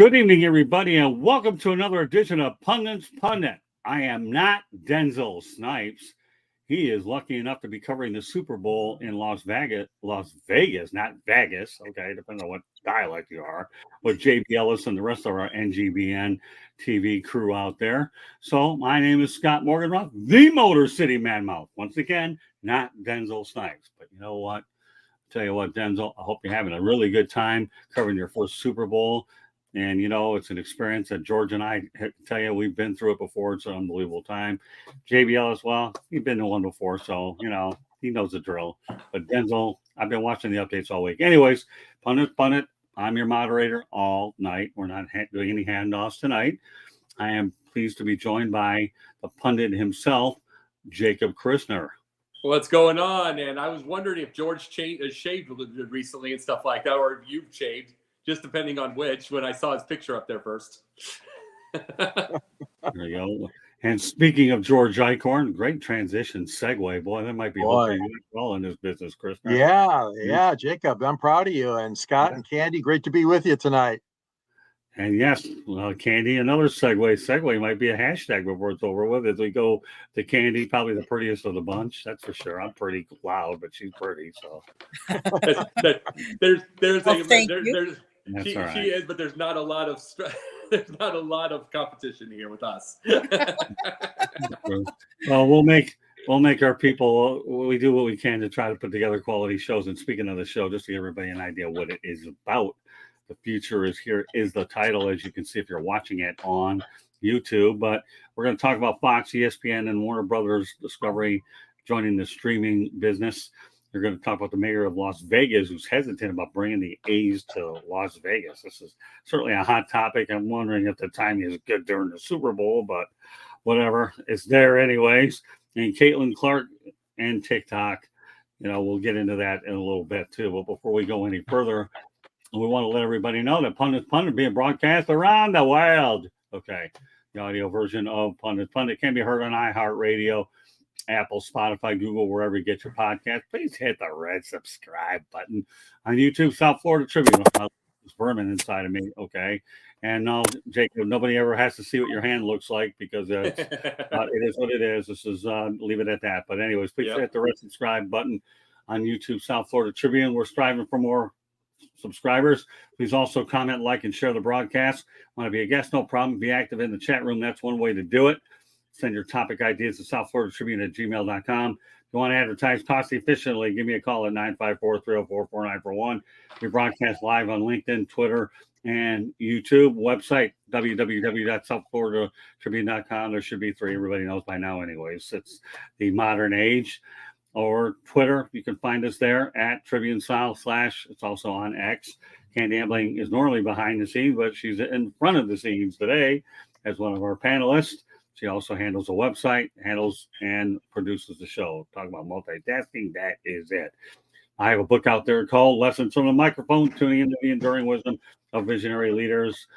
Good evening, everybody, and welcome to another edition of Pundit's Pundit. I am not Denzel Snipes. He is lucky enough to be covering the Super Bowl in Las Vegas, not Vegas, okay, depending on what dialect you are, with JB Ellis and the rest of our NGBN TV crew out there. So my name is Scott Morganroth, the Motor City Man Mouth. Once again, not Denzel Snipes. But you know what? Tell you what, Denzel, I hope you're having a really good time covering your first Super Bowl. And, you know, it's an experience that George and I tell you, we've been through it before. It's an unbelievable time. JBL as well, he's been to one before. So, you know, he knows the drill. But Denzel, I've been watching the updates all week. Anyways, Pundit, I'm your moderator all night. We're not doing any handoffs tonight. I am pleased to be joined by the pundit himself, Jacob Christner. What's going on? And I was wondering if George shaved recently and stuff like that, or if you've shaved. Just depending on which, when I saw his picture up there first. There you go. And speaking of George Eichhorn, great transition segue. Boy, that might be helping you well in this business, Chris. Yeah, Jacob, I'm proud of you. And Scott and Candy, great to be with you tonight. And yes, Candy, another segue. Segue might be a hashtag before it's over with. As we go to Candy, probably the prettiest of the bunch. That's for sure. I'm pretty loud, but she's pretty. So she is, but there's not a lot of competition here with us. Well, we'll make our people. We do what we can to try to put together quality shows. And speaking of the show, just to give everybody an idea what it is about. The future is here is the title, as you can see if you're watching it on YouTube. But we're going to talk about Fox, ESPN, and Warner Brothers Discovery joining the streaming business. We're going to talk about the mayor of Las Vegas, who's hesitant about bringing the A's to Las Vegas. This is certainly a hot topic. I'm wondering if the timing is good during the Super Bowl, but whatever. It's there anyways. And Caitlin Clark and TikTok, you know, we'll get into that in a little bit too. But before we go any further, we want to let everybody know that Pundit being broadcast around the world. Okay. The audio version of Pundit can be heard on iHeartRadio, Apple, Spotify, Google, wherever you get your podcast. Please hit the red subscribe button on YouTube. South Florida Tribune. There's vermin inside of me. Okay. And no, Jacob, nobody ever has to see what your hand looks like because it is what it is. This is leave it at that. But anyways, please hit the red subscribe button on YouTube, South Florida Tribune. We're striving for more subscribers. Please also comment, like, and share the broadcast. Want to be a guest? No problem. Be active in the chat room. That's one way to do it. Send your topic ideas to southfloridatribune@gmail.com. If you want to advertise cost efficiently, give me a call at 954-304-4941. We broadcast live on LinkedIn, Twitter, and YouTube. Website, www.southfloridatribune.com. There should be three. Everybody knows by now anyways. It's the modern age. Or Twitter, you can find us there at Tribune South / it's also on X. Candy Ambling is normally behind the scenes, but she's in front of the scenes today as one of our panelists. She also handles the website, handles and produces the show. Talk about multitasking, that is it. I have a book out there called Lessons from the Microphone, Tuning into the Enduring Wisdom of Visionary Leaders.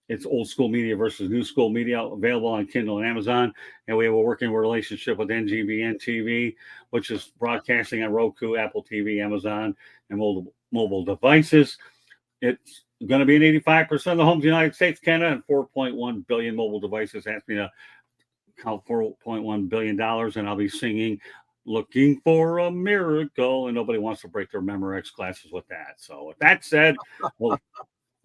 It's old school media versus new school media, available on Kindle and Amazon. And we have a working relationship with NGBN TV, which is broadcasting on Roku, Apple TV, Amazon, and mobile devices. It's going to be in 85% of the homes in the United States, Canada, and 4.1 billion mobile devices. Ask me to count $4.1 billion, and I'll be singing Looking for a Miracle, and nobody wants to break their Memorex classes with that. So with that said, well,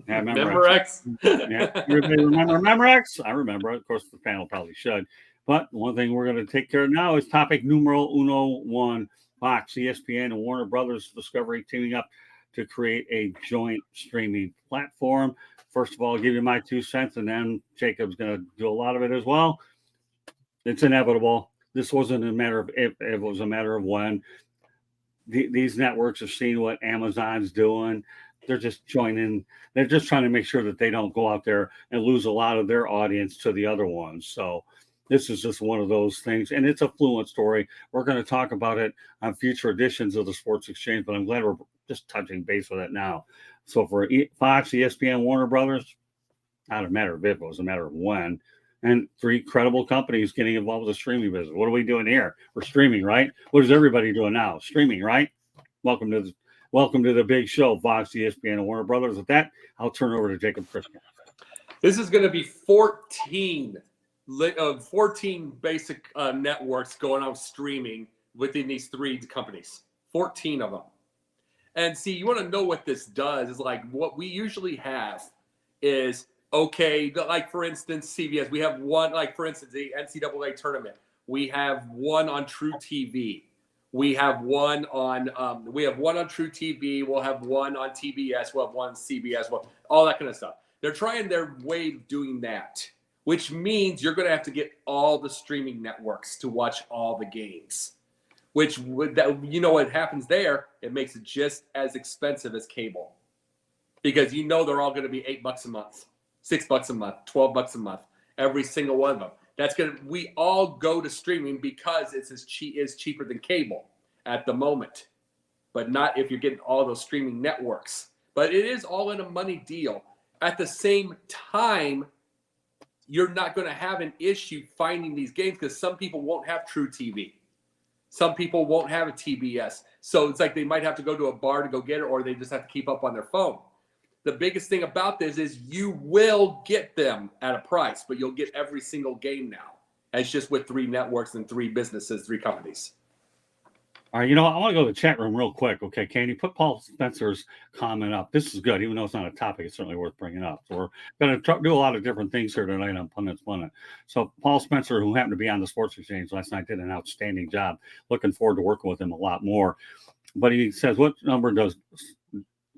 yeah, Memorex. Yeah, everybody remember Memorex? I remember it. Of course, the panel probably should. But one thing we're going to take care of now is topic numero uno one. Fox, ESPN, and Warner Brothers Discovery teaming up to create a joint streaming platform. First of all, I'll give you my 2 cents, and then Jacob's going to do a lot of it as well. It's inevitable. This wasn't a matter of if, it was a matter of when. These networks have seen what Amazon's doing. They're just joining. They're just trying to make sure that they don't go out there and lose a lot of their audience to the other ones. So this is just one of those things. And it's a fluent story. We're going to talk about it on future editions of the Sports Exchange, but I'm glad we're just touching base with it now. So for Fox, ESPN, Warner Brothers, not a matter of if, it was a matter of when. And 3 credible companies getting involved with the streaming business. What are we doing here? We're streaming, right? What is everybody doing now? Streaming, right? Welcome to the big show, Fox, ESPN, and Warner Brothers. With that, I'll turn over to Jacob Christner. This is going to be 14 basic networks going on streaming within these three companies. 14 of them. And see, you want to know what this does is like what we usually have is, okay, like for instance, CBS, we have one, like for instance, the NCAA tournament. We have one on True TV. We have one on True TV. We'll have one on TBS. We'll have one on CBS. All that kind of stuff. They're trying their way of doing that, which means you're going to have to get all the streaming networks to watch all the games. Which would that what happens there? It makes it just as expensive as cable, because they're all going to be $8 a month, $6 a month, $12 a month, every single one of them. We all go to streaming because it's cheaper than cable at the moment, but not if you're getting all those streaming networks. But it is all in a money deal. At the same time, you're not going to have an issue finding these games because some people won't have True TV. Some people won't have a TBS. So it's like they might have to go to a bar to go get it, or they just have to keep up on their phone. The biggest thing about this is you will get them at a price, but you'll get every single game now. And it's just with 3 networks and 3 businesses, 3 companies. All right, I want to go to the chat room real quick. Okay, Candy, put Paul Spencer's comment up. This is good, even though it's not a topic. It's certainly worth bringing up. So we're going to do a lot of different things here tonight on Pundits Planet. So Paul Spencer, who happened to be on the Sports Exchange last night, did an outstanding job. Looking forward to working with him a lot more. But he says, what number does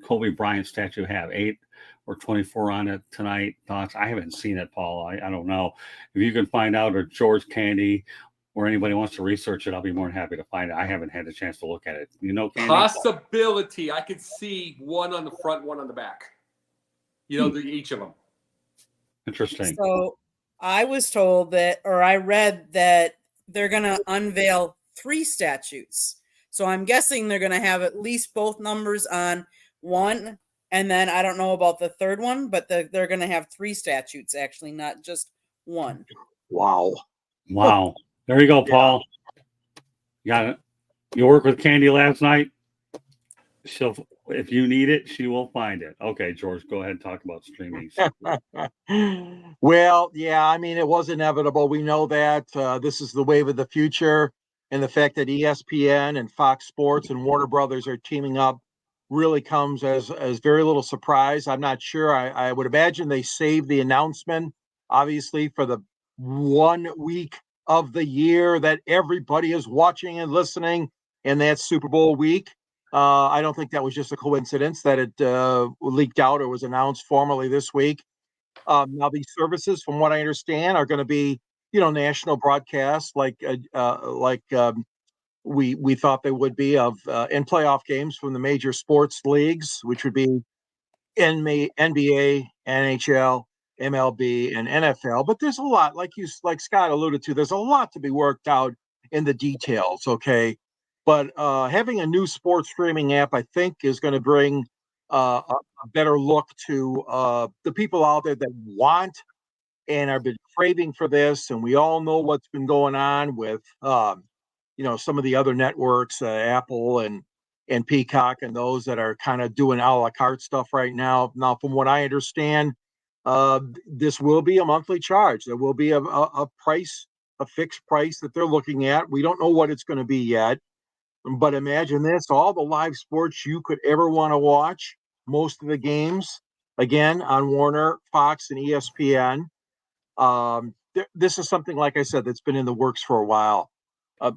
Kobe Bryant statue have? 8 or 24 on it tonight? Thoughts? I haven't seen it, Paul. I don't know. If you can find out, or George, Candy, or anybody wants to research it, I'll be more than happy to find it. I haven't had a chance to look at it. Candy? Possibility. I could see one on the front, one on the back. Each of them. Interesting. So I was told I read that they're going to unveil 3 statues. So I'm guessing they're going to have at least both numbers on one. And then I don't know about the third one, but they're going to have 3 statues, actually, not just one. Wow. There you go, Paul. Got it. You worked with Candy last night. If you need it, she will find it. Okay, George, go ahead and talk about streaming. Well, yeah, I mean, it was inevitable. We know that this is the wave of the future, and the fact that ESPN and Fox Sports and Warner Brothers are teaming up really comes as very little surprise. I'm not sure. I would imagine they saved the announcement, obviously, for the 1 week of the year that everybody is watching and listening, and that's Super Bowl week. I don't think that was just a coincidence that it leaked out or was announced formally this week. Now, these services, from what I understand, are going to be, national broadcasts like we thought they would be of in playoff games from the major sports leagues, which would be NBA, NHL, MLB, and NFL. But there's a lot, like Scott alluded to, there's a lot to be worked out in the details, okay? But having a new sports streaming app, I think, is going to bring a better look to the people out there that want and have been craving for this. And we all know what's been going on with, some of the other networks, Apple and Peacock, and those that are kind of doing a la carte stuff right now. Now, from what I understand, this will be a monthly charge. There will be a price, a fixed price that they're looking at. We don't know what it's going to be yet, but imagine this: all the live sports you could ever want to watch, most of the games, again, on Warner, Fox, and ESPN. This is something, like I said, that's been in the works for a while.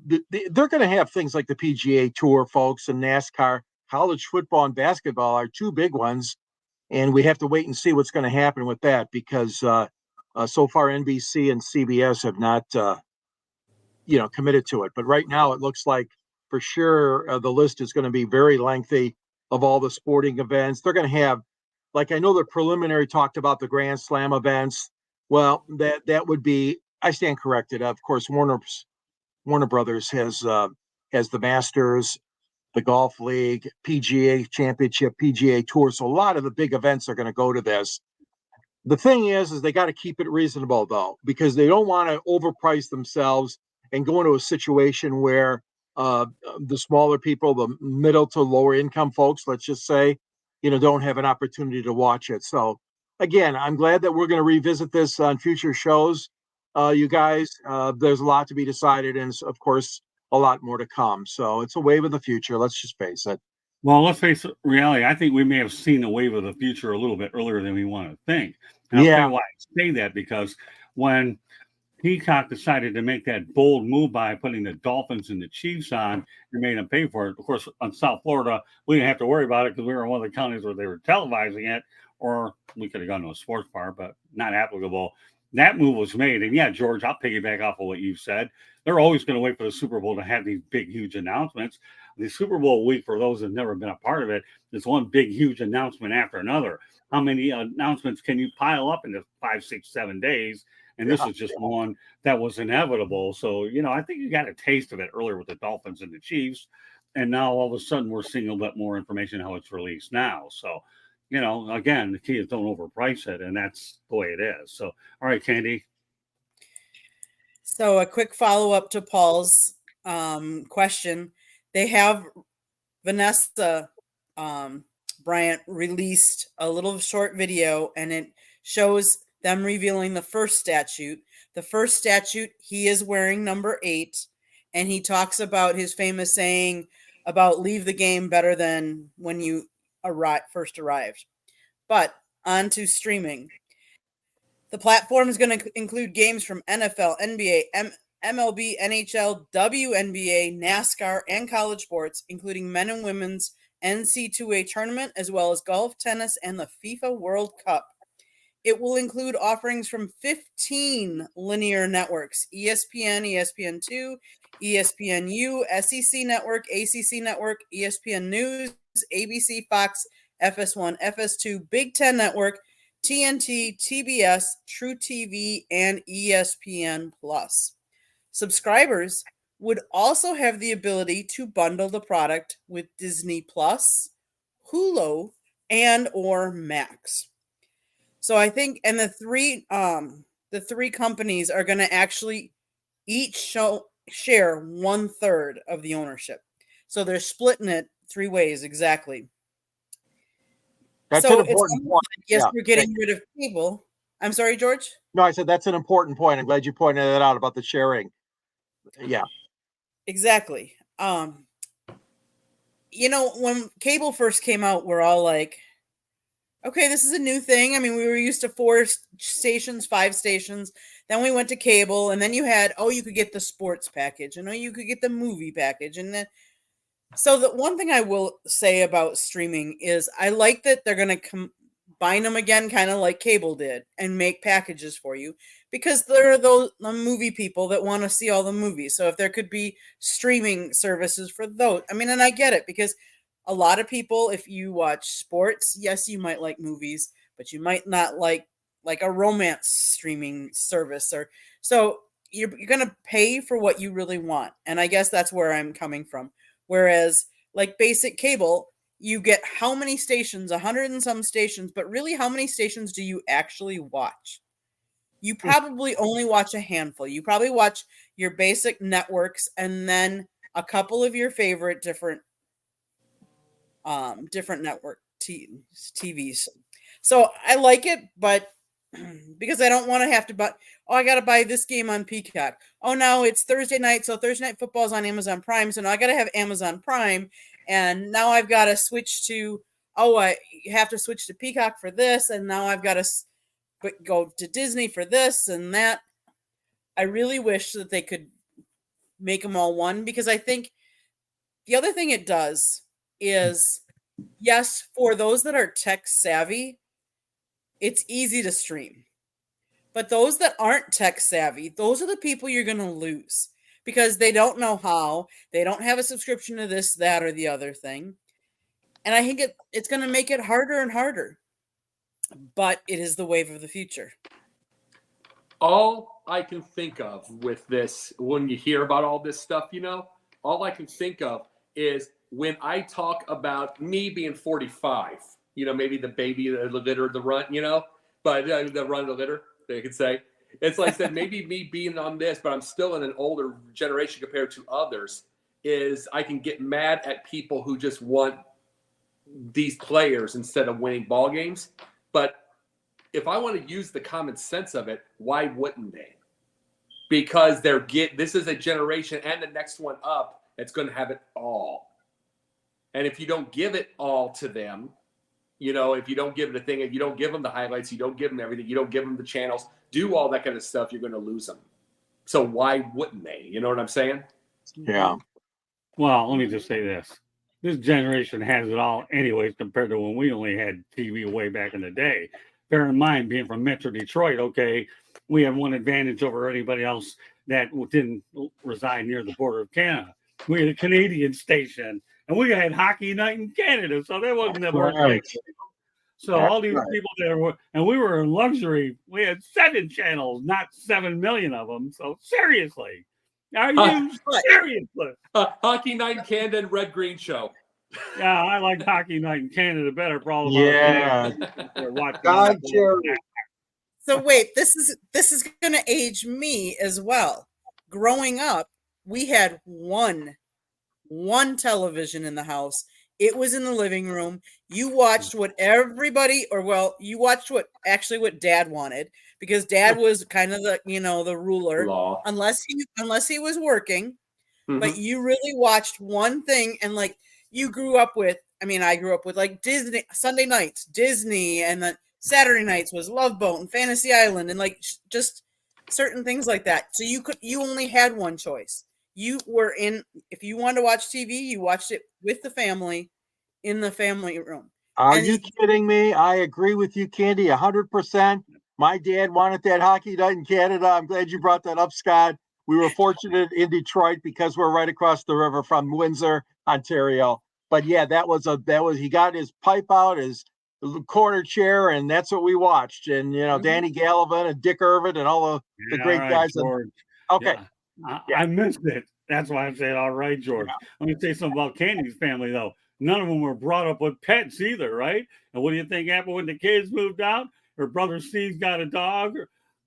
They're going to have things like the PGA Tour, folks, and NASCAR. College football and basketball are 2 big ones, and we have to wait and see what's going to happen with that, because so far NBC and CBS have not, committed to it. But right now, it looks like for sure the list is going to be very lengthy of all the sporting events. They're going to have, like, I know the preliminary talked about the Grand Slam events. Well, that would be, I stand corrected. Of course, Warner Brothers has the Masters, the Golf League, PGA Championship, PGA Tour. So a lot of the big events are going to go to this. The thing is they got to keep it reasonable, though, because they don't want to overprice themselves and go into a situation where the smaller people, the middle to lower income folks, let's just say, don't have an opportunity to watch it. So again, I'm glad that we're going to revisit this on future shows. You guys, there's a lot to be decided, and of course, a lot more to come. So it's a wave of the future. Let's just face it. Well, let's face it, reality. I think we may have seen the wave of the future a little bit earlier than we want to think. And I'll tell Yeah, you why I say that, because when Peacock decided to make that bold move by putting the Dolphins and the Chiefs on and made them pay for it. Of course, on South Florida, we didn't have to worry about it because we were in one of the counties where they were televising it, or we could have gone to a sports bar, but not applicable. That move was made. And yeah, George, I'll piggyback off of what you said. They're always going to wait for the Super Bowl to have these big, huge announcements. The Super Bowl week, for those that have never been a part of it, is one big, huge announcement after another. How many announcements can you pile up in 5, 6, 7 days? And this is just one that was inevitable. So, I think you got a taste of it earlier with the Dolphins and the Chiefs. And now all of a sudden we're seeing a bit more information how it's released now. So, again, the key is don't overprice it. And that's the way it is. So, all right, Candy. So a quick follow-up to Paul's question. They have Vanessa Bryant released a little short video, and it shows them revealing the first statute. The first statute, he is wearing number 8, and he talks about his famous saying about leave the game better than when you first arrived. But on to streaming. The platform is going to include games from NFL, NBA, MLB, NHL, WNBA, NASCAR, and college sports, including men and women's NC2A tournament, as well as golf, tennis, and the FIFA World Cup. It will include offerings from 15 linear networks: ESPN, ESPN2, ESPNU, SEC Network, ACC Network, ESPN News, ABC, Fox, FS1, FS2, Big Ten Network, TNT, TBS, True TV, and ESPN Plus. Subscribers would also have the ability to bundle the product with Disney Plus, Hulu, and or Max. So I think, and the three companies are going to actually each share 1/3 of the ownership. So they're splitting it 3 ways exactly. that's So an important point. Yes, we're getting rid of cable. I'm sorry, George? No, I said that's an important point. I'm glad you pointed that out about the sharing. Yeah. Exactly. When cable first came out, we're all like, okay, this is a new thing. I mean, we were used to 4 stations, 5 stations. Then we went to cable, and then you could get the sports package, and you could get the movie package. And then, so the one thing I will say about streaming is I like that they're going to combine them again, kind of like cable did, and make packages for you, because there are the movie people that want to see all the movies. So if there could be streaming services for those, I mean, and I get it, because a lot of people, if you watch sports, yes, you might like movies, but you might not like a romance streaming service. Or so you're going to pay for what you really want. And I guess that's where I'm coming from. Whereas like basic cable, you get how many stations, 100 and some stations, but really how many stations do you actually watch? You probably only watch a handful. You probably watch your basic networks and then a couple of your favorite different network TVs. So I like it, but because I don't want to have to buy, I got to buy this game on Peacock. Oh, no, it's Thursday night. So Thursday Night Football is on Amazon Prime. So now I got to have Amazon Prime. And now I've got to switch to, I have to switch to Peacock for this. And now I've got to go to Disney for this and that. I really wish that they could make them all one, because I think the other thing it does is, yes, for those that are tech savvy, it's easy to stream. But those that aren't tech savvy, those are the people you're going to lose, because they don't know how. They don't have a subscription to this, that, or the other thing. And I think it's going to make it harder and harder. But it is the wave of the future. All I can think of with this, when you hear about all this stuff, all I can think of is when I talk about me being 45, maybe the baby, the litter, the runt, but the run, the litter, they could say. It's like that, maybe me being on this, but I'm still in an older generation compared to others, is I can get mad at people who just want these players instead of winning ball games. But if I want to use the common sense of it, why wouldn't they? Because this is a generation and the next one up that's going to have it all. And if you don't give it all to them, if you don't give it a thing, if you don't give them the highlights, you don't give them everything, you don't give them the channels, do all that kind of stuff, you're going to lose them. So why wouldn't they? You know what I'm saying? Yeah. Well, let me just say this. This generation has it all anyways compared to when we only had TV way back in the day. Bear in mind, being from Metro Detroit, okay, we have one advantage over anybody else that didn't reside near the border of Canada. We had a Canadian station, and we had Hockey Night in Canada, so there wasn't that much. Right. So all these right. people that were, and we were in luxury. We had 7 channels, not 7 million of them. So seriously, are you seriously? Hockey Night in Canada and Red Green Show. Yeah, I like Hockey Night in Canada better for all of Yeah. God, Jerry. So wait, this is going to age me as well. Growing up, we had one television in the house. It was in the living room. You watched what you watched what Dad wanted, because Dad was kind of the ruler, Law. unless he was working. Mm-hmm. But you really watched one thing, and like you grew up with. I mean, I grew up with like Disney Sunday nights, Disney, and then Saturday nights was Love Boat and Fantasy Island, and like just certain things like that. So you only had one choice. If you wanted to watch TV, you watched it with the family in the family room. Are you kidding me? I agree with you, Candy, 100%. My dad wanted that Hockey Night in Canada. I'm glad you brought that up, Scott. We were fortunate in Detroit because we're right across the river from Windsor, Ontario. But yeah, he got his pipe out, his corner chair, and that's what we watched. And Danny Gallivan and Dick Irvin and all the great guys. George. Okay. Yeah. I missed it. That's why I said, all right, George. Yeah. Let me say something about Candy's family, though. None of them were brought up with pets either, right? And what do you think happened when the kids moved out? Her brother Steve got a dog,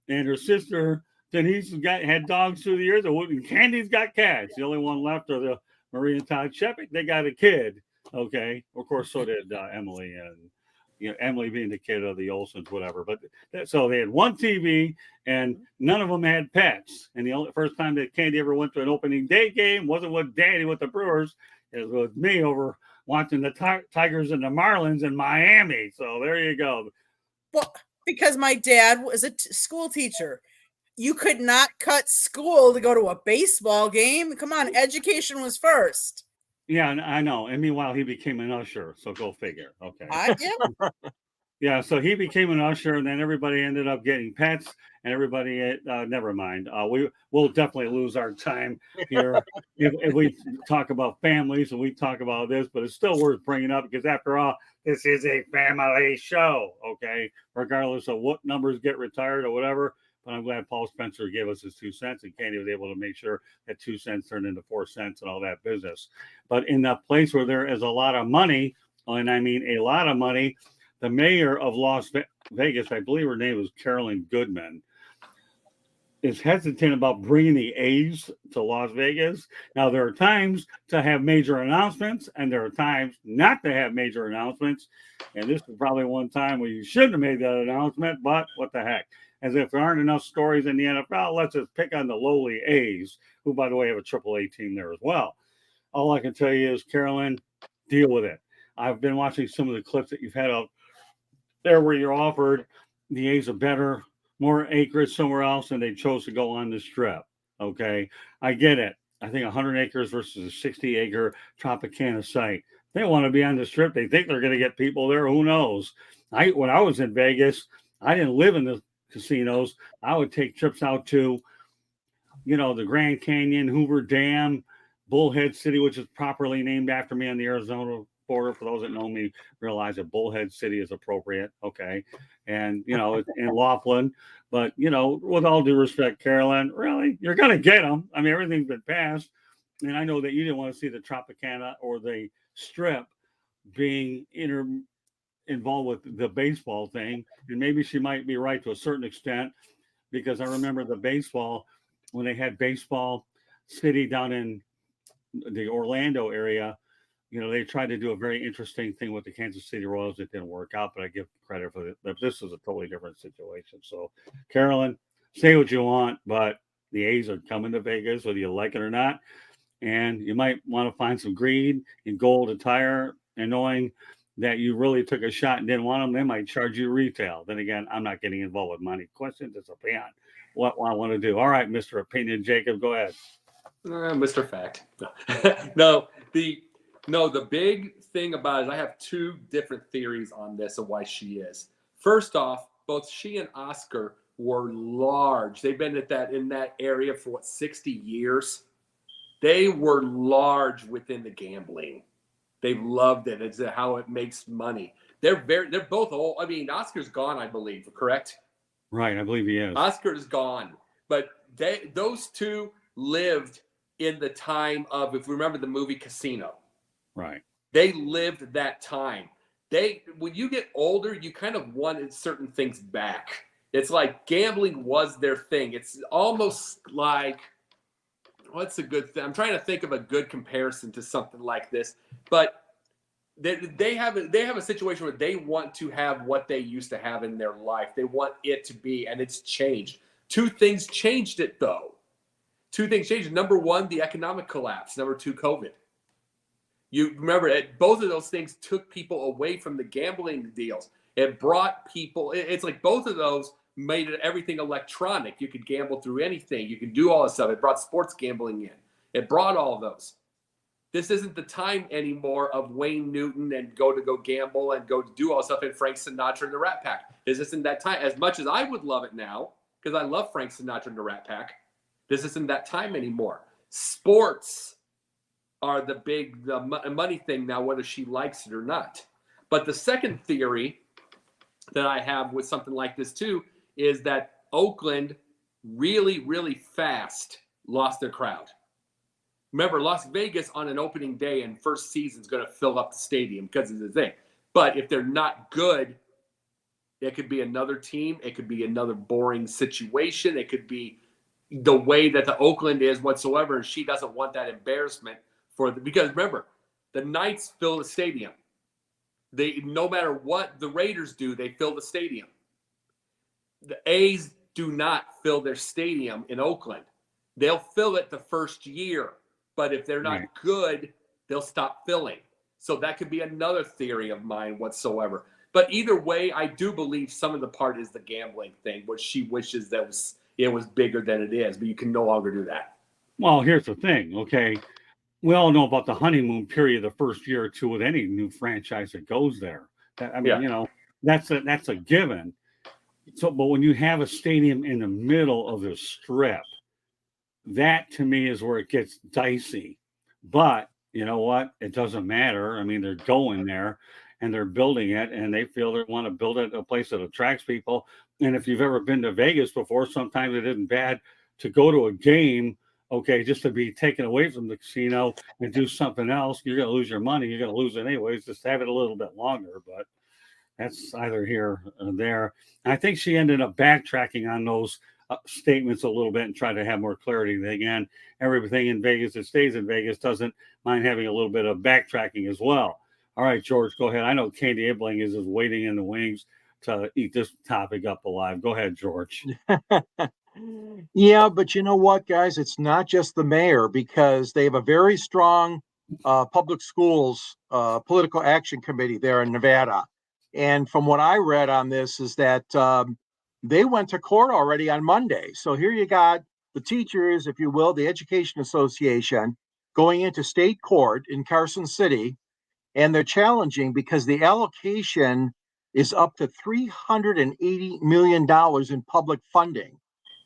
and her sister Denise had dogs through the years. And Candy's got cats. The only one left are the Marie and Todd Shepard. They got a kid. Okay. Of course, so did Emily, and Emily being the kid of the Olsons, whatever. But so they had one TV, and none of them had pets. And the first time that Candy ever went to an opening day game wasn't with Daddy with the Brewers. It was with me over watching the Tigers and the Marlins in Miami. So there you go. Well, because my dad was a school teacher. You could not cut school to go to a baseball game. Come on, education was first. Yeah, I know. And meanwhile, he became an usher. So go figure. Okay. Yeah, so he became an usher, and then everybody ended up getting pets, and everybody, never mind. We'll definitely lose our time here if we talk about families and we talk about this, but it's still worth bringing up because, after all, this is a family show, okay? Regardless of what numbers get retired or whatever. But I'm glad Paul Spencer gave us his 2 cents, and Candy was able to make sure that 2 cents turned into 4 cents and all that business. But in that place where there is a lot of money, and I mean a lot of money, the mayor of Las Vegas, I believe her name was Carolyn Goodman, is hesitant about bringing the A's to Las Vegas. Now, there are times to have major announcements, and there are times not to have major announcements. And this is probably one time where you shouldn't have made that announcement, but what the heck. As if there aren't enough stories in the NFL, let's just pick on the lowly A's, who, by the way, have a AAA team there as well. All I can tell you is, Carolyn, deal with it. I've been watching some of the clips that you've had out there where you're offered the A's a better, more acreage somewhere else, and they chose to go on the Strip. Okay, I get it. I think 100 acres versus a 60-acre Tropicana site. They want to be on the Strip. They think they're going to get people there. Who knows? When I was in Vegas, I didn't live in the casinos. I would take trips out to, the Grand Canyon, Hoover Dam, Bullhead City, which is properly named after me on the Arizona border. For those that know me, realize that Bullhead City is appropriate. Okay. And, in Laughlin. But, with all due respect, Carolyn, really, you're going to get them. I mean, everything's been passed. And I know that you didn't want to see the Tropicana or the Strip being involved with the baseball thing. And maybe she might be right to a certain extent, because I remember the baseball, when they had Baseball City down in the Orlando area, they tried to do a very interesting thing with the Kansas City Royals. It didn't work out, but I give credit for it. This is a totally different situation. So, Carolyn, say what you want, but the A's are coming to Vegas, whether you like it or not. And you might want to find some green and gold attire, and knowing that you really took a shot and didn't want them, they might charge you retail. Then again, I'm not getting involved with money questions. It's beyond what I want to do. All right, Mr. Opinion, Jacob, go ahead. Mr. Fact. No, the big thing about it is I have two different theories on this of why she is. First off, both she and Oscar were large. They've been in that area for 60 years. They were large within the gambling. They loved it. It's how it makes money. They're both old. I mean, Oscar's gone, I believe, correct? Right, I believe he is. Oscar is gone. But those two lived in the time of, if we remember the movie Casino. Right. They lived that time. When you get older, you kind of wanted certain things back. It's like gambling was their thing. It's almost like, what's a good thing? I'm trying to think of a good comparison to something like this. But they have a situation where they want to have what they used to have in their life. They want it to be, and it's changed. Two things changed it, though. Two things changed. Number one, the economic collapse. Number two, COVID. You remember, both of those things took people away from the gambling deals. It brought people, it's like both of those made everything electronic. You could gamble through anything. You could do all this stuff. It brought sports gambling in. It brought all of those. This isn't the time anymore of Wayne Newton and go gamble and go to do all this stuff and Frank Sinatra and the Rat Pack. This isn't that time. As much as I would love it now, because I love Frank Sinatra and the Rat Pack, this isn't that time anymore. Sports are the money thing now, whether she likes it or not. But the second theory that I have with something like this too is that Oakland really, really fast lost their crowd. Remember, Las Vegas on an opening day and first season is going to fill up the stadium because of the thing. But if they're not good, it could be another team. It could be another boring situation. It could be the way that the Oakland is whatsoever. And she doesn't want that embarrassment because remember, the Knights fill the stadium. No matter what the Raiders do, they fill the stadium. The A's do not fill their stadium in Oakland. They'll fill it the first year, but if they're not good, they'll stop filling. So that could be another theory of mine whatsoever. But either way, I do believe some of the part is the gambling thing, which she wishes that it was bigger than it is, but you can no longer do that. Well, here's the thing, okay? We all know about the honeymoon period the first year or two with any new franchise that goes there. That's a given. So, but when you have a stadium in the middle of the strip, that to me is where it gets dicey. But you know what? It doesn't matter. I mean, they're going there and they're building it, and they feel they want to build it a place that attracts people. And if you've ever been to Vegas before, sometimes it isn't bad to go to a game, okay, just to be taken away from the casino and do something else. You're going to lose your money. You're going to lose it anyways. Just have it a little bit longer, but that's either here or there. And I think she ended up backtracking on those statements a little bit and tried to have more clarity. Again, everything in Vegas that stays in Vegas doesn't mind having a little bit of backtracking as well. All right, George, go ahead. I know Candy Ibling is just waiting in the wings to eat this topic up alive. Go ahead, George. Yeah, but you know what, guys? It's not just the mayor, because they have a very strong public schools political action committee there in Nevada. And from what I read on this is that they went to court already on Monday. So here you got the teachers, if you will, the Education Association going into state court in Carson City, and they're challenging because the allocation is up to $380 million in public funding.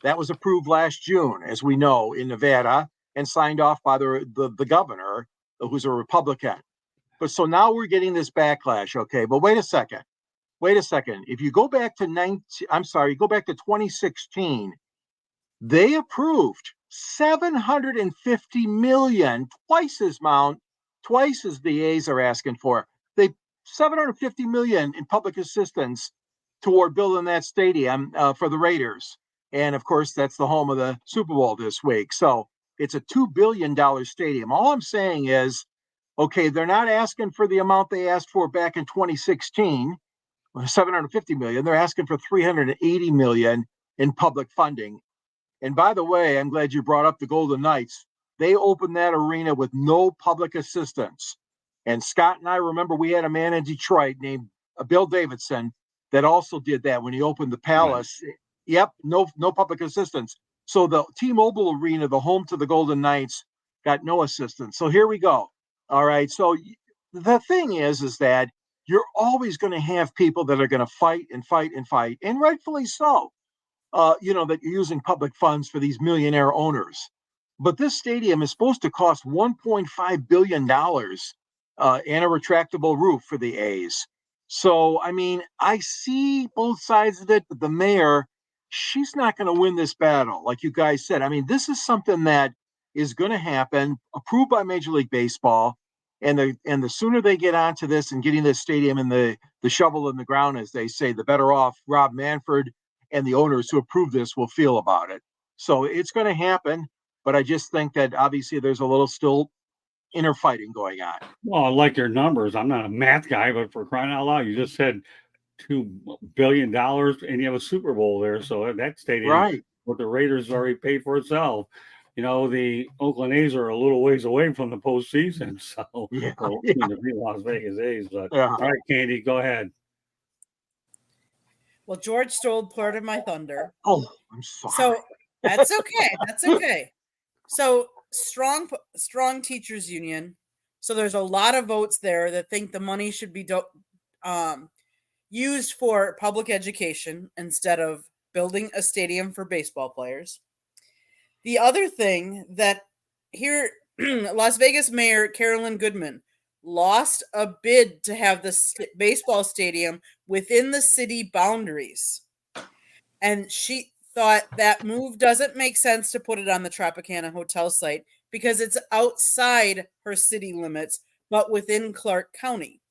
That was approved last June, as we know, in Nevada, and signed off by the governor, who's a Republican. But so now we're getting this backlash. Okay, but wait a second. If you go back to 2016, they approved $750 million, twice as the A's are asking for. They $750 million in public assistance toward building that stadium for the Raiders. And of course, that's the home of the Super Bowl this week. So it's a $2 billion stadium. All I'm saying is, Okay, they're not asking for the amount they asked for back in 2016, 750 million. They're asking for 380 million in public funding. And by the way, I'm glad you brought up the Golden Knights. They opened that arena with no public assistance. And Scott and I remember we had a man in Detroit named Bill Davidson that also did that when he opened the Palace. Right. Yep, no public assistance. So the T-Mobile Arena, the home to the Golden Knights, got no assistance. So here we go. All right. So the thing is that you're always going to have people that are going to fight and fight and fight, and rightfully so. That you're using public funds for these millionaire owners. But this stadium is supposed to cost $1.5 billion and a retractable roof for the A's. So, I mean, I see both sides of it, but the mayor, she's not going to win this battle, like you guys said. I mean, this is something that is going to happen, approved by Major League Baseball. And the sooner they get onto this and getting this stadium in the shovel in the ground, as they say, the better off Rob Manfred and the owners who approve this will feel about it. So it's going to happen, but I just think that obviously there's a little still inner fighting going on. Well, I like your numbers. I'm not a math guy, but for crying out loud, you just said $2 billion and you have a Super Bowl there. So that stadium, right, what the Raiders already paid for itself. The Oakland A's are a little ways away from the postseason. So yeah. The Las Vegas A's. But yeah. All right, Candy, go ahead. Well, George stole part of my thunder. Oh, I'm sorry. So that's okay. That's okay. So strong teachers union. So there's a lot of votes there that think the money should be used for public education instead of building a stadium for baseball players. The other thing that here, Las Vegas Mayor Carolyn Goodman lost a bid to have the baseball stadium within the city boundaries. And she thought that move doesn't make sense to put it on the Tropicana Hotel site because it's outside her city limits, but within Clark County.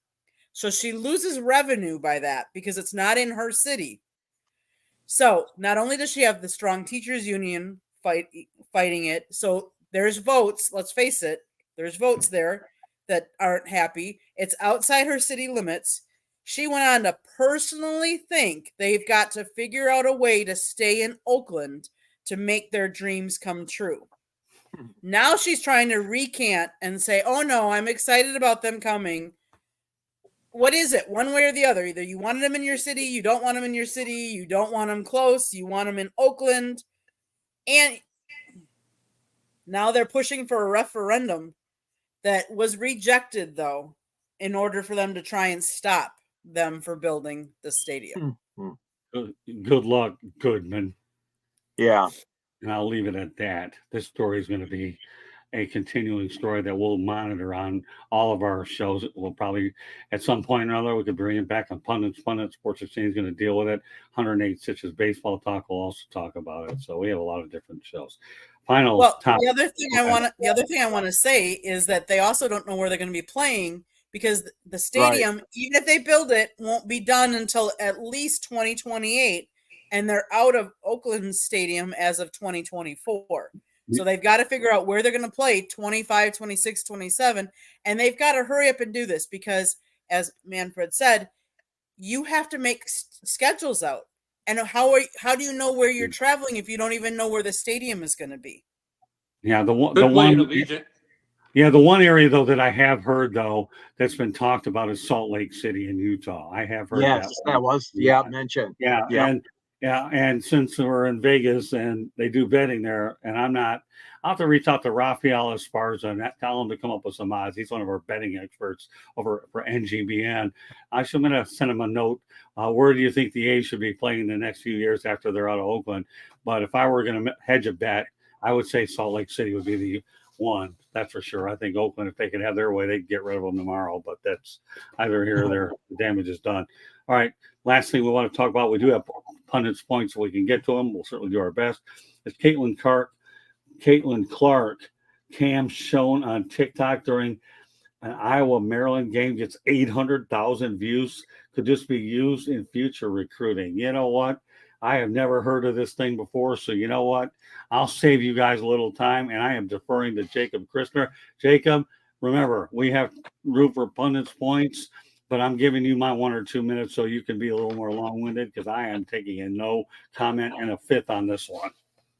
So she loses revenue by that because it's not in her city. So not only does she have the strong teachers union fighting it, so there's votes, let's face it, there's votes there that aren't happy. It's outside her city limits. She went on to personally think they've got to figure out a way to stay in Oakland to make their dreams come true. Now she's trying to recant and say, oh no, I'm excited about them coming. What is it? One way or the other. Either you wanted them in your city, you don't want them in your city, you don't want them close, you want them in Oakland. And now they're pushing for a referendum that was rejected, though, in order for them to try and stop them for building the stadium. Good luck, Goodman. Yeah. And I'll leave it at that. This story is going to be a continuing story that we'll monitor on all of our shows. We'll probably, at some point or another, we could bring it back on Pundit Sports Exchange is going to deal with it. 108 Stitches Baseball Talk will also talk about it. So we have a lot of different shows. The other thing I want to say is that they also don't know where they're going to be playing because the stadium, right, even if they build it, won't be done until at least 2028, and they're out of Oakland Stadium as of 2024. So they've got to figure out where they're going to play 25, 26, 27, and they've got to hurry up and do this because, as Manfred said, you have to make schedules out. And how do you know where you're traveling if you don't even know where the stadium is going to be? Yeah, the one area though that I have heard though that's been talked about is Salt Lake City in Utah. I have heard that was mentioned. And since we're in Vegas and they do betting there, and I'll have to reach out to Rafael Esparza and tell him to come up with some odds. He's one of our betting experts over for NGBN. I'm going to send him a note. Where do you think the A's should be playing in the next few years after they're out of Oakland? But if I were going to hedge a bet, I would say Salt Lake City would be the one. That's for sure. I think Oakland, if they could have their way, they'd get rid of them tomorrow. But that's either here or there. The damage is done. All right. Last thing we want to talk about, we do have pundits points so we can get to them. We'll certainly do our best. It's Caitlin Clark, Cam shown on TikTok during an Iowa-Maryland game, gets 800,000 views. Could this be used in future recruiting? You know what? I have never heard of this thing before, so you know what? I'll save you guys a little time, and I am deferring to Jacob Christner. Jacob, Remember, we have room for pundits points, but I'm giving you my 1 or 2 minutes so you can be a little more long-winded because I am taking a no comment and a fifth on this one.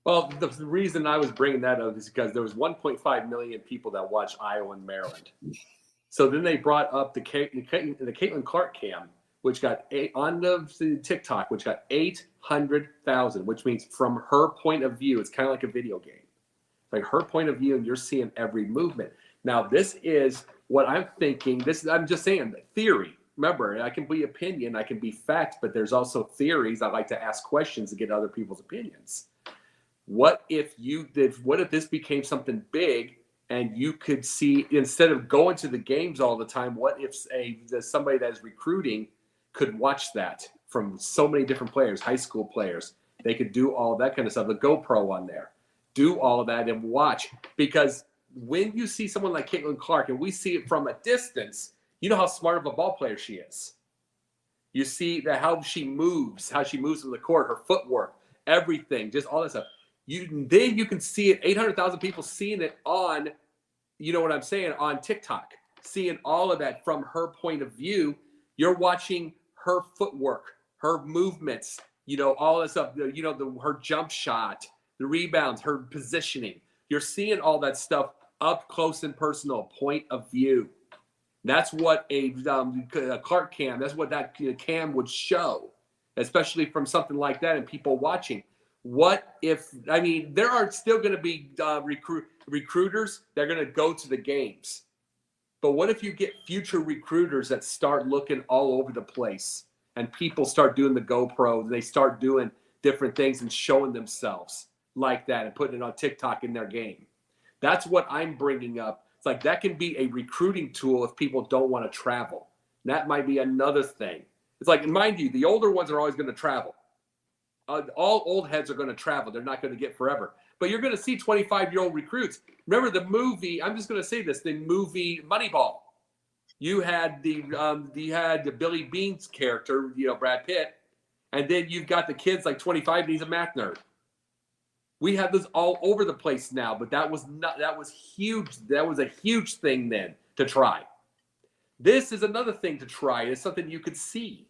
Well, the reason I was bringing that up is because there was 1.5 million people that watched Iowa and Maryland. So then they brought up the Caitlin Clark cam, which got on the TikTok, which got 800,000, which means from her point of view, it's kind of like a video game. Like her point of view, and you're seeing every movement. Now, this is what I'm thinking. I'm just saying theory. Remember, I can be opinion, I can be fact, but there's also theories. I like to ask questions to get other people's opinions. What if this became something big and you could see, instead of going to the games all the time, what if somebody that's recruiting could watch that from so many different players, high school players? They could do all that kind of stuff, the GoPro on there, do all of that and watch. Because when you see someone like Caitlin Clark, and we see it from a distance, you know how smart of a ball player she is. You see that how she moves on the court, her footwork, everything, just all that stuff. Then you can see it, 800,000 people seeing it on, you know what I'm saying, on TikTok, seeing all of that from her point of view. You're watching her footwork, her movements, all this stuff, her jump shot, the rebounds, her positioning. You're seeing all that stuff up close and personal, point of view. That's what a Clark cam, that's what that cam would show, especially from something like that and people watching. What if, there are still going to be recruiters that are going to go to the games. But what if you get future recruiters that start looking all over the place and people start doing the GoPro and they start doing different things and showing themselves like that and putting it on TikTok in their game? That's what I'm bringing up. It's like that can be a recruiting tool if people don't want to travel. And that might be another thing. It's like, mind you, the older ones are always going to travel. All old heads are going to travel. They're not going to get forever. But you're going to see 25-year-old recruits. Remember the movie, I'm just going to say this, the movie Moneyball. You had the Billy Bean's character, Brad Pitt, and then you've got the kids like 25 and he's a math nerd. We have this all over the place now, but that was huge. That was a huge thing then to try. This is another thing to try. It's something you could see.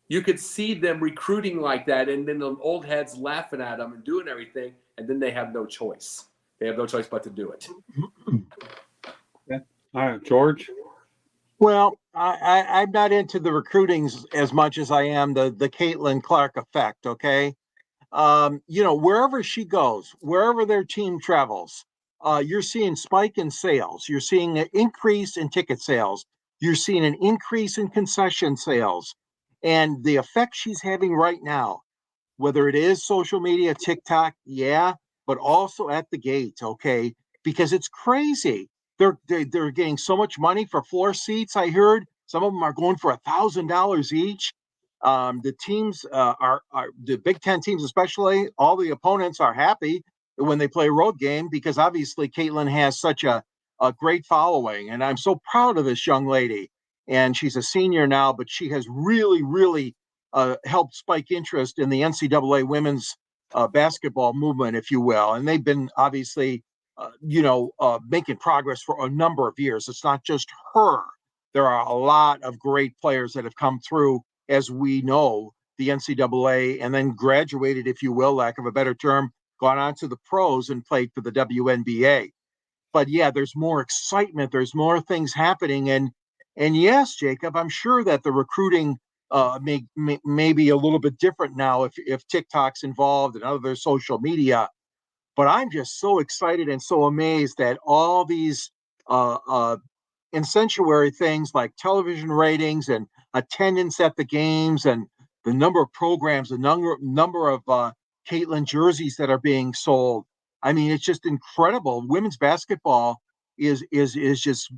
You could see them recruiting like that, and then the old heads laughing at them and doing everything, and then they have no choice. They have no choice but to do it. Okay. All right, George. Well, I'm not into the recruiting as much as I am the Caitlin Clark effect. Okay, wherever she goes, wherever their team travels, you're seeing spike in sales. You're seeing an increase in ticket sales. You're seeing an increase in concession sales. And the effect she's having right now, whether it is social media, TikTok, but also at the gate, okay? Because it's crazy. They're getting so much money for floor seats. I heard some of them are going for $1,000 each. The teams are the Big Ten teams, especially all the opponents are happy when they play a road game because obviously Caitlin has such a great following, and I'm so proud of this young lady. And she's a senior now, but she has really, really helped spike interest in the NCAA women's basketball movement, if you will. And they've been obviously, making progress for a number of years. It's not just her. There are a lot of great players that have come through, as we know, the NCAA and then graduated, if you will, lack of a better term, gone on to the pros and played for the WNBA. But yeah, there's more excitement. There's more things happening. And yes, Jacob, I'm sure that the recruiting may be a little bit different now if TikTok's involved and other social media. But I'm just so excited and so amazed that all these incendiary things like television ratings and attendance at the games and the number of programs, the number of Caitlin jerseys that are being sold. I mean, it's just incredible. Women's basketball is just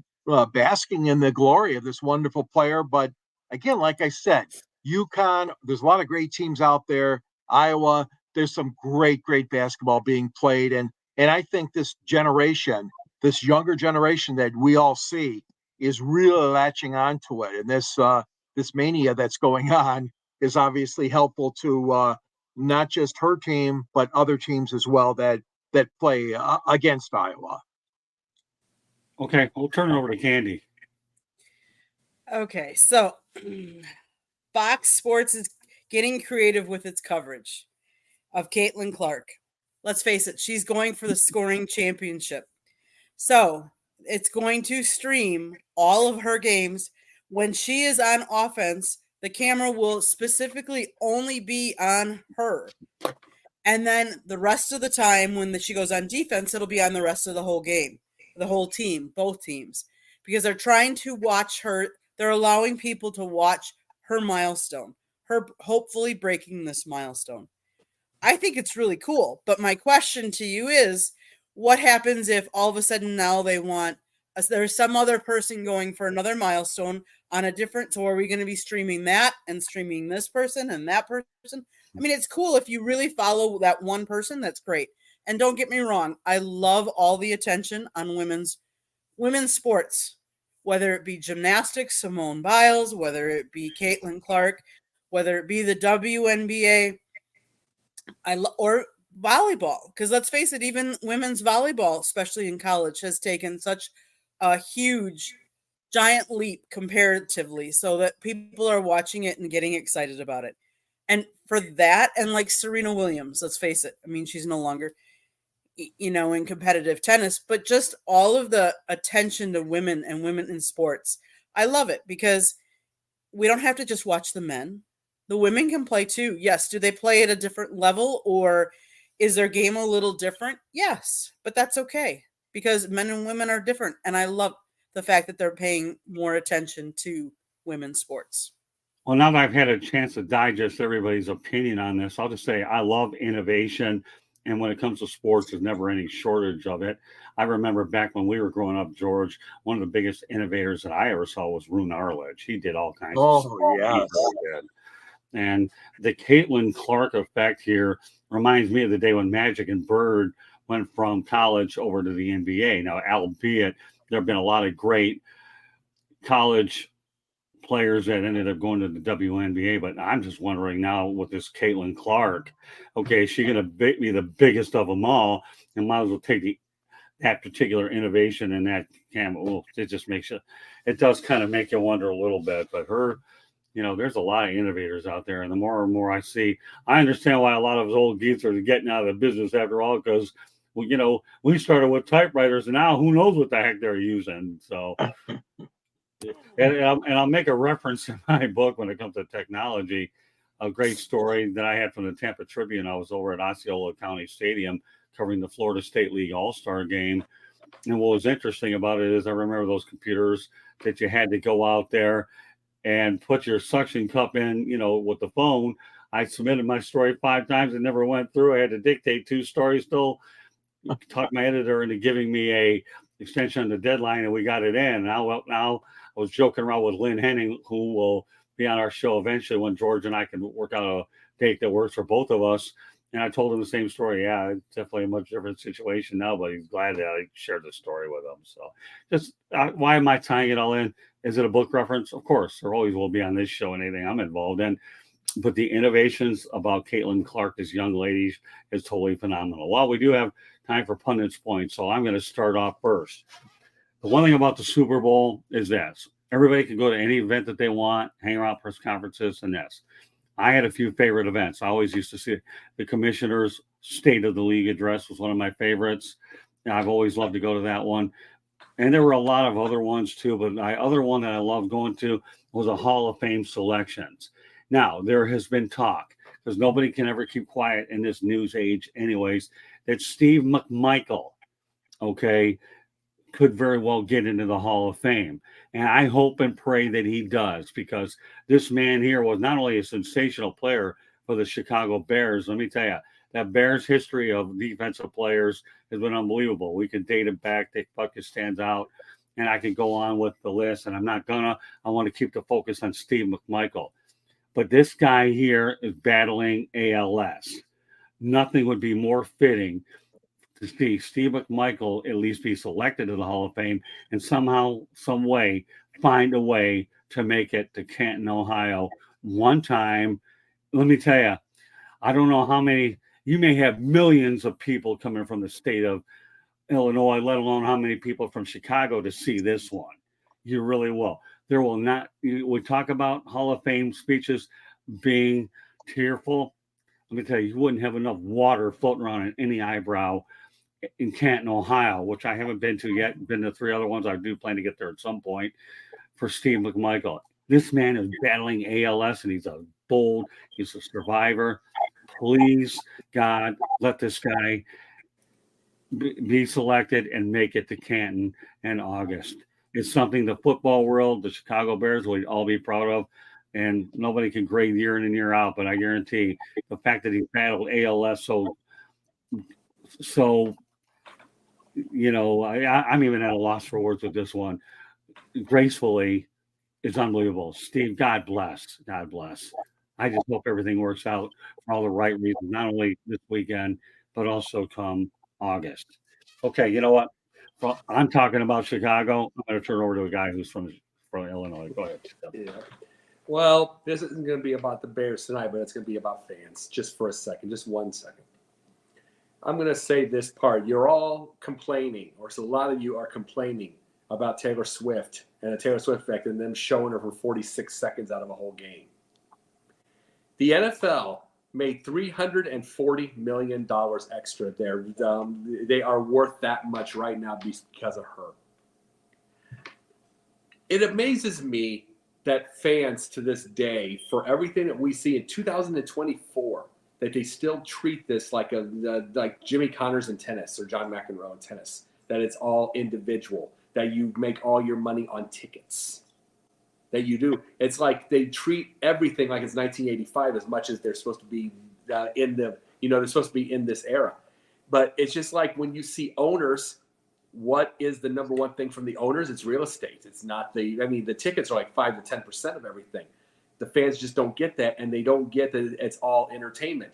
basking in the glory of this wonderful player. But again, like I said, UConn, there's a lot of great teams out there. Iowa, there's some great basketball being played. And I think this generation, this younger generation that we all see is really latching onto it. And this mania that's going on is obviously helpful to not just her team, but other teams as well that play against Iowa. Okay, we'll turn it over to Candy. Okay, so Fox Sports is getting creative with its coverage of Caitlin Clark. Let's face it, she's going for the scoring championship. So it's going to stream all of her games. When she is on offense, the camera will specifically only be on her. And then the rest of the time, when she goes on defense, it'll be on the rest of the whole game, the whole team, both teams, because they're trying to watch her. They're allowing people to watch her milestone, her hopefully breaking this milestone. I think it's really cool. But my question to you is, what happens if all of a sudden now they want there's some other person going for another milestone on a different, so are we going to be streaming that and streaming this person and that person? I mean, it's cool if you really follow that one person, that's great. And don't get me wrong, I love all the attention on women's sports, whether it be gymnastics, Simone Biles, whether it be Caitlin Clark, whether it be the WNBA, or volleyball, because let's face it, even women's volleyball, especially in college, has taken such a huge giant leap comparatively, so that people are watching it and getting excited about it. And for that, and like Serena Williams, let's face it, I mean, she's no longer in competitive tennis, but just all of the attention to women and women in sports, I love it, because we don't have to just watch the men. The women can play too. Yes. Do they play at a different level, or is their game a little different? Yes, but that's okay, because men and women are different. And I love the fact that they're paying more attention to women's sports. Well, now that I've had a chance to digest everybody's opinion on this, I'll just say I love innovation. And when it comes to sports, there's never any shortage of it. I remember back when we were growing up, George, one of the biggest innovators that I ever saw was Rune Arledge. He did all kinds of stuff. Yeah. And the Caitlin Clark effect here reminds me of the day when Magic and Bird went from college over to the NBA. Now, albeit there have been a lot of great college players that ended up going to the WNBA, but I'm just wondering now with this Caitlin Clark, okay, is she going to be the biggest of them all, and might as well take that particular innovation and that camera. Well, it just makes it does kind of make you wonder a little bit. But her, there's a lot of innovators out there, and the more and more I see, I understand why a lot of those old geeks are getting out of the business after all, because we started with typewriters, and now who knows what the heck they're using. So. And I'll make a reference in my book when it comes to technology. A great story that I had from the Tampa Tribune. I was over at Osceola County Stadium covering the Florida State League All-Star game. And what was interesting about it is I remember those computers that you had to go out there and put your suction cup in, with the phone. I submitted my story 5 times and never went through. I had to dictate 2 stories, still talk my editor into giving me a extension on the deadline, and we got it in. Now I was joking around with Lynn Henning, who will be on our show eventually when George and I can work out a date that works for both of us. And I told him the same story. Yeah, it's definitely a much different situation now, but he's glad that I shared the story with him. So just why am I tying it all in? Is it a book reference? Of course, there always will be on this show and anything I'm involved in. But the innovations about Caitlin Clark, this young lady, is totally phenomenal. Well, we do have time for pundits points, so I'm going to start off first. The one thing about the Super Bowl is this. Everybody can go to any event that they want, hang around press conferences, and this. I had a few favorite events. I always used to see the commissioner's State of the League address was one of my favorites. And I've always loved to go to that one. And there were a lot of other ones too, but the other one that I loved going to was a Hall of Fame selections. Now, there has been talk, because nobody can ever keep quiet in this news age anyways, that Steve McMichael, okay, could very well get into the Hall of Fame. And I hope and pray that he does, because this man here was not only a sensational player for the Chicago Bears. Let me tell you, that Bears history of defensive players has been unbelievable. We could date it back. Dick Butkus stands out. And I could go on with the list, and I'm not gonna. I want to keep the focus on Steve McMichael. But this guy here is battling ALS. Nothing would be more fitting to see Steve McMichael at least be selected to the Hall of Fame and somehow, some way, find a way to make it to Canton, Ohio one time. Let me tell you, I don't know how many, you may have millions of people coming from the state of Illinois, let alone how many people from Chicago to see this one. You really will. There will not, we talk about Hall of Fame speeches being tearful. Let me tell you, you wouldn't have enough water floating around in any eyebrow in Canton, Ohio, which I haven't been to yet. Been to 3 other ones. I do plan to get there at some point for Steve McMichael. This man is battling ALS, and he's a survivor. Please, God, let this guy be selected and make it to Canton in August. It's something the football world, the Chicago Bears, would all be proud of. And nobody can grade year in and year out, but I guarantee the fact that he battled ALS so I'm even at a loss for words with this one. Gracefully is unbelievable. Steve, God bless. God bless. I just hope everything works out for all the right reasons, not only this weekend, but also come August. Okay, you know what? Well, I'm talking about Chicago. I'm going to turn over to a guy who's from Illinois. Go ahead. Yeah. Well, this isn't going to be about the Bears tonight, but it's going to be about fans. Just for a second, just 1 second. I'm going to say this part. You're all complaining, or so a lot of you are complaining about Taylor Swift and the Taylor Swift effect and them showing her for 46 seconds out of a whole game. The NFL made $340 million extra there. They are worth that much right now because of her. It amazes me that fans to this day, for everything that we see in 2024, that they still treat this like Jimmy Connors in tennis or John McEnroe in tennis, that it's all individual, that you make all your money on tickets, that you do. It's like they treat everything like it's 1985 as much as they're supposed to be they're supposed to be in this era. But it's just like when you see owners, what is the number one thing from the owners? It's real estate. It's not the tickets are like 5 to 10% of everything. The fans just don't get that, and they don't get that it's all entertainment.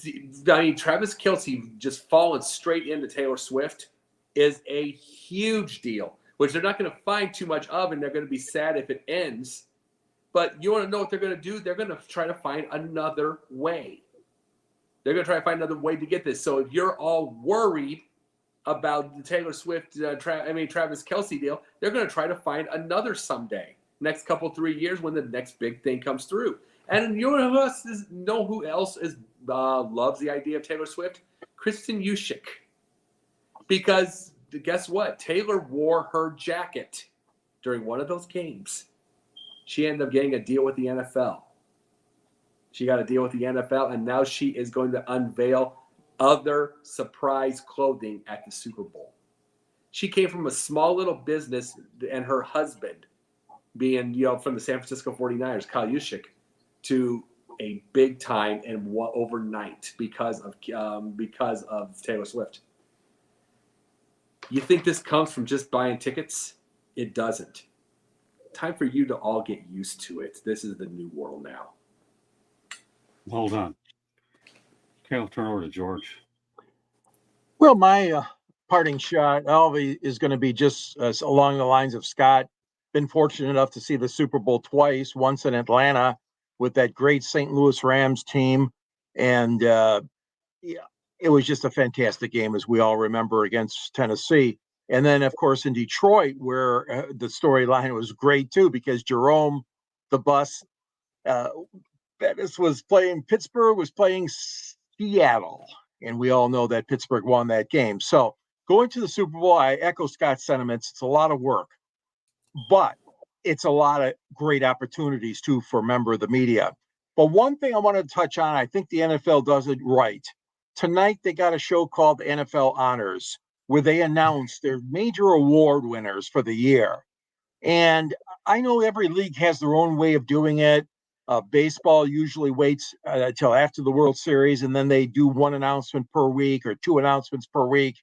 I mean, Travis Kelce just falling straight into Taylor Swift is a huge deal, which they're not going to find too much of, and they're going to be sad if it ends. But you want to know what they're going to do? They're going to try to find another way. They're going to try to find another way to get this. So if you're all worried about the Taylor Swift, Travis Kelce deal, they're going to try to find another someday. Next couple 3 years when the next big thing comes through. And you know who else loves the idea of Taylor Swift? Kristen Juszczyk. Because guess what? Taylor wore her jacket during one of those games. She ended up getting a deal with the NFL. She got a deal with the NFL, and now she is going to unveil other surprise clothing at the Super Bowl. She came from a small little business, and her husband being, from the San Francisco 49ers, Kyle Juszczyk, to a big time and overnight because of Taylor Swift. You think this comes from just buying tickets? It doesn't. Time for you to all get used to it. This is the new world now. Hold on. Okay, I'll turn over to George. Well, my parting shot, Alvy, is going to be just along the lines of Scott. Been fortunate enough to see the Super Bowl twice, once in Atlanta with that great St. Louis Rams team. And it was just a fantastic game, as we all remember, against Tennessee. And then, of course, in Detroit, where the storyline was great, too, because Jerome, the bus, Bettis was playing, Pittsburgh was playing Seattle. And we all know that Pittsburgh won that game. So going to the Super Bowl, I echo Scott's sentiments. It's a lot of work. But it's a lot of great opportunities, too, for a member of the media. But one thing I wanted to touch on, I think the NFL does it right. Tonight, they got a show called NFL Honors, where they announce their major award winners for the year. And I know every league has their own way of doing it. Baseball usually waits until after the World Series, and then they do one announcement per week or two announcements per week.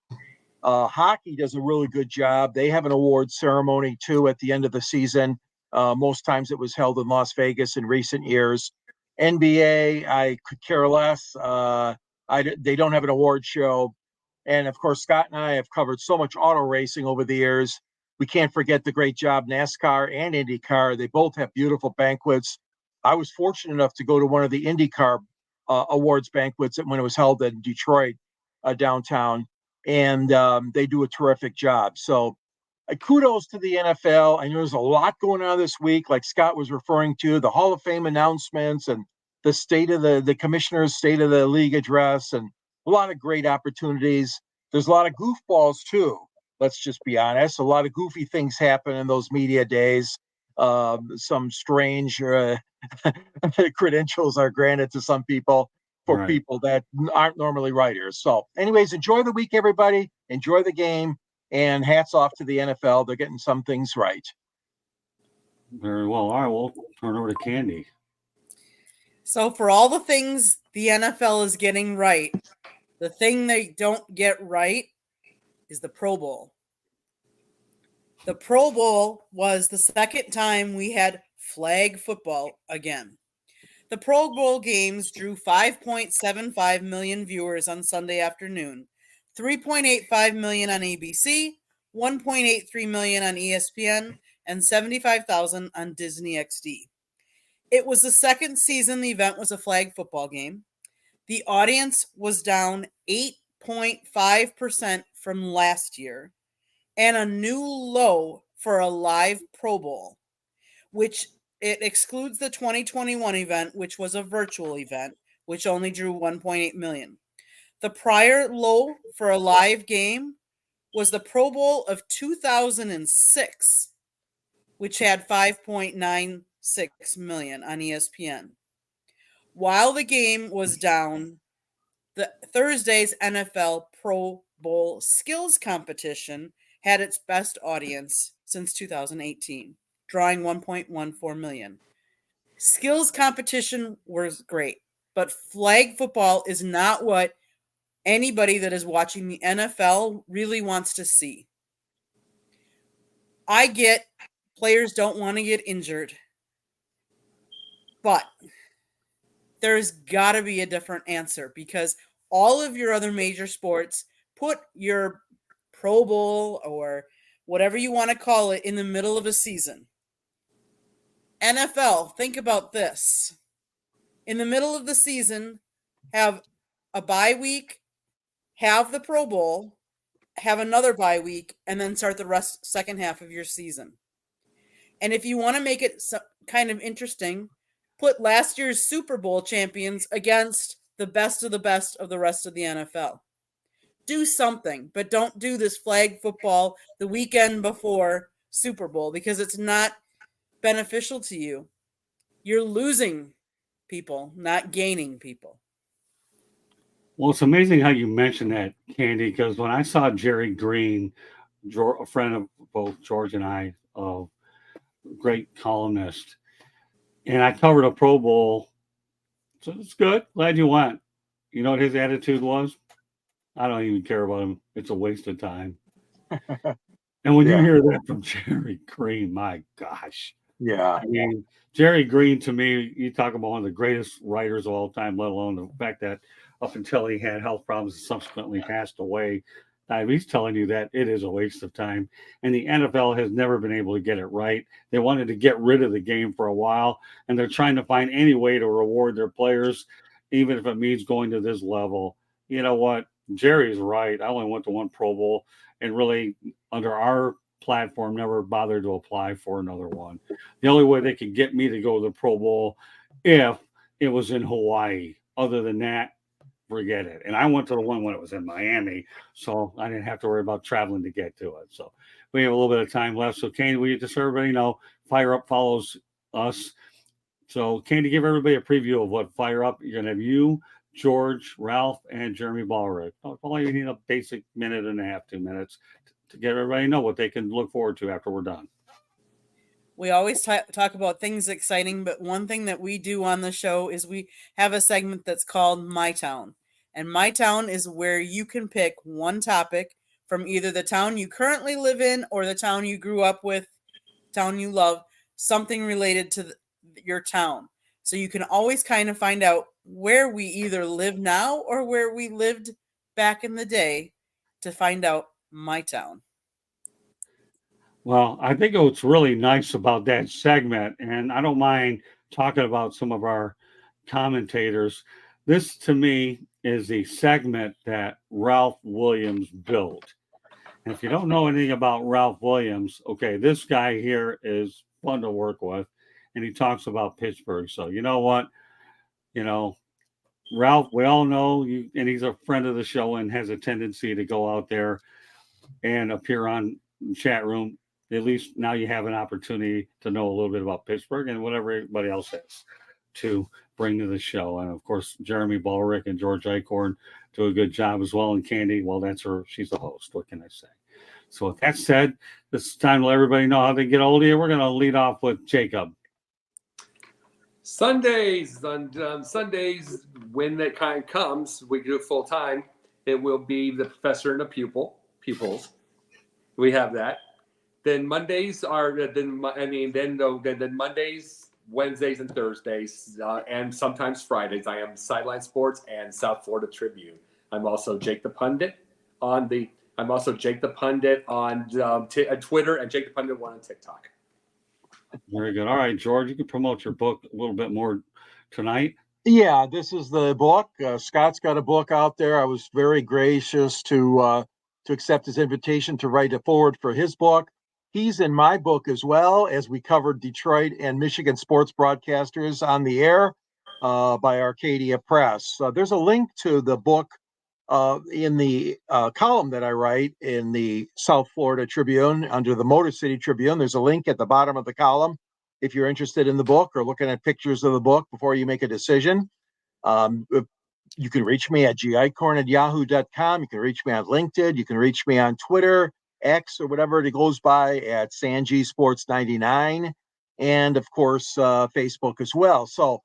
Hockey does a really good job. They have an award ceremony, too, at the end of the season. Most times it was held in Las Vegas in recent years. NBA, I could care less. They don't have an award show. And, of course, Scott and I have covered so much auto racing over the years. We can't forget the great job NASCAR and IndyCar. They both have beautiful banquets. I was fortunate enough to go to one of the IndyCar awards banquets when it was held in Detroit downtown. and they do a terrific job. So kudos to the NFL. I know there's a lot going on this week, like Scott was referring to, the Hall of Fame announcements and the state of the commissioner's state of the league address, and a lot of great opportunities. There's a lot of goofballs too. Let's just be honest. A lot of goofy things happen in those media days. Some strange credentials are granted to some people for Right. people that aren't normally writers. So, anyways, enjoy the week, everybody. Enjoy the game, and hats off to the NFL. They're getting some things right. Very well. All right, we'll turn over to Candy. So for all the things the NFL is getting right, the thing they don't get right is the Pro Bowl. The Pro Bowl was the second time we had flag football again. The Pro Bowl games drew 5.75 million viewers on Sunday afternoon, 3.85 million on ABC, 1.83 million on ESPN, and 75,000 on Disney XD. It was the second season the event was a flag football game. The audience was down 8.5% from last year, and a new low for a live Pro Bowl, which it excludes the 2021 event, which was a virtual event, which only drew 1.8 million. The prior low for a live game was the Pro Bowl of 2006, which had 5.96 million on ESPN. While the game was down, the Thursday's NFL Pro Bowl skills competition had its best audience since 2018, drawing 1.14 million. Skills competition was great, but flag football is not what anybody that is watching the NFL really wants to see. I get players don't want to get injured, but there's got to be a different answer, because all of your other major sports put your Pro Bowl or whatever you want to call it in the middle of a season. NFL, think about this. In the middle of the season, have a bye week, have the Pro Bowl, have another bye week, and then start the second half of your season. And if you want to make it kind of interesting, put last year's Super Bowl champions against the best of the rest of the NFL. Do something, but don't do this flag football the weekend before Super Bowl, because it's not beneficial to you. You're losing people, not gaining people. Well, it's amazing how you mentioned that, Candy, because when I saw Jerry Green, a friend of both George and I, great columnist, and I covered a Pro Bowl, so it's good. Glad you went. You know what his attitude was? I don't even care about him. It's a waste of time. And when you hear that from Jerry Green, my gosh. Yeah. I mean, Jerry Green, to me, you talk about one of the greatest writers of all time, let alone the fact that up until he had health problems and subsequently passed away, he's telling you that it is a waste of time. And the NFL has never been able to get it right. They wanted to get rid of the game for a while, and they're trying to find any way to reward their players, even if it means going to this level. You know what? Jerry's right. I only went to one Pro Bowl, and really, under our platform, never bothered to apply for another one. The only way they could get me to go to the Pro Bowl if it was in Hawaii. Other than that, forget it. And I went to the one when it was in Miami, so I didn't have to worry about traveling to get to it. So we have a little bit of time left. So, Candy, we just let everybody know Fire Up follows us. So, Candy, give everybody a preview of what Fire Up. You're going to have you, George, Ralph, and Jeremy Ballerick. All you need a basic minute and a half, 2 minutes to get everybody know what they can look forward to after we're done. We always talk about things exciting, but one thing that we do on the show is we have a segment that's called My Town. And My Town is where you can pick one topic from either the town you currently live in or the town you grew up with, town you love, something related to your town. So you can always kind of find out where we either live now or where we lived back in the day to find out My Town. Well, I think what's really nice about that segment, and I don't mind talking about some of our commentators, this to me is the segment that Ralph Williams built. And if you don't know anything about Ralph Williams, okay, this guy here is fun to work with, and he talks about Pittsburgh. So you know what? You know, Ralph, we all know you, and he's a friend of the show and has a tendency to go out there and appear on chat room. At least now you have an opportunity to know a little bit about Pittsburgh and whatever everybody else has to bring to the show. And of course, Jeremy Ballrick and George Eichhorn do a good job as well. And Candy, well, that's her. She's the host. What can I say? So with that said, it's time to let everybody know how they get a hold of you. We're going to lead off with Jacob. Sundays, on Sundays, when that kind comes, we do it full time. It will be the professor and the pupils. We have that. Then Mondays are then Mondays, Wednesdays, and Thursdays, and sometimes Fridays. I am Sideline Sports and South Florida Tribune. I'm also Jake the Pundit on Twitter and Jake the Pundit 1 on TikTok. Very good. All right, George, you can promote your book a little bit more tonight. Yeah, this is the book. Scott's got a book out there. I was very gracious to accept his invitation to write a foreword for his book. He's in my book as well, as we covered Detroit and Michigan sports broadcasters on the air by Arcadia Press. There's a link to the book in the column that I write in the South Florida Tribune under the Motor City Tribune. There's a link at the bottom of the column if you're interested in the book or looking at pictures of the book before you make a decision. You can reach me at gicorn@yahoo.com. You can reach me on LinkedIn. You can reach me on Twitter, X, or whatever it goes by at Sanji Sports 99. And of course, Facebook as well. So